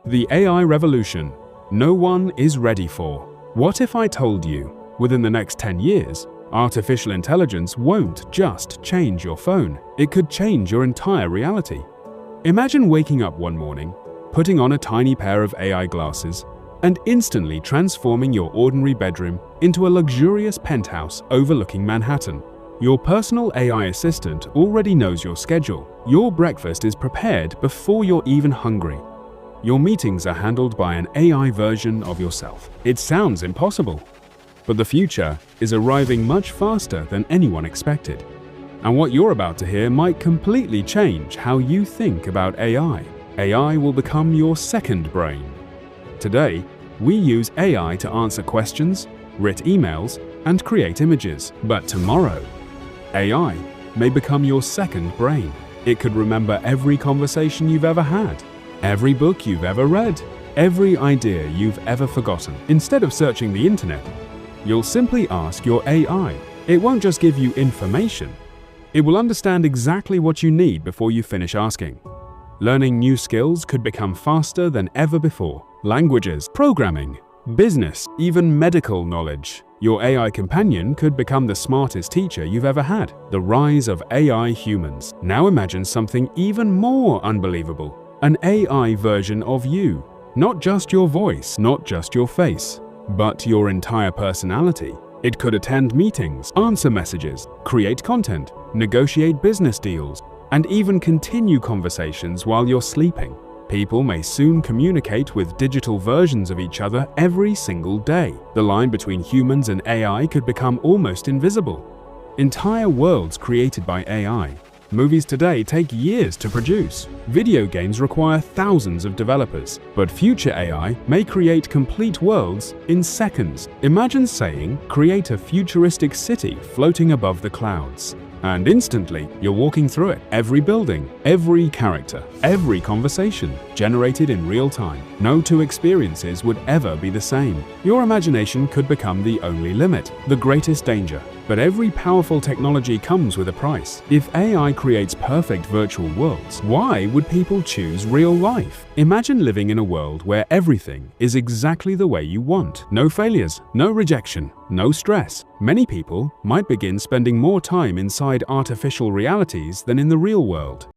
The AI revolution no one is ready for. What if I told you, within the next 10 years, artificial intelligence won't just change your phone, it could change your entire reality? Imagine waking up one morning, putting on a tiny pair of AI glasses, and instantly transforming your ordinary bedroom into a luxurious penthouse overlooking Manhattan. Your personal AI assistant already knows your schedule. Your breakfast is prepared before you're even hungry. Your meetings are handled by an AI version of yourself. It sounds impossible, but the future is arriving much faster than anyone expected. And what you're about to hear might completely change how you think about AI. AI will become your second brain. Today, we use AI to answer questions, write emails, and create images. But tomorrow, AI may become your second brain. It could remember every conversation you've ever had, every book you've ever read, every idea you've ever forgotten. Instead of searching the internet, you'll simply ask your AI. It won't just give you information. It will understand exactly what you need before you finish asking. Learning new skills could become faster than ever before. Languages, programming, business, even medical knowledge. Your AI companion could become the smartest teacher you've ever had. The rise of AI humans. Now imagine something even more unbelievable. An AI version of you. Not just your voice, not just your face, but your entire personality. It could attend meetings, answer messages, create content, negotiate business deals, and even continue conversations while you're sleeping. People may soon communicate with digital versions of each other every single day. The line between humans and AI could become almost invisible. Entire worlds created by AI. Movies today take years to produce. Video games require thousands of developers. But future AI may create complete worlds in seconds. Imagine saying, create a futuristic city floating above the clouds. And instantly, you're walking through it. Every building, every character, every conversation, generated in real time. No two experiences would ever be the same. Your imagination could become the only limit, the greatest danger. But every powerful technology comes with a price. If AI creates perfect virtual worlds, why would people choose real life? Imagine living in a world where everything is exactly the way you want. No failures, no rejection, no stress. Many people might begin spending more time inside artificial realities than in the real world.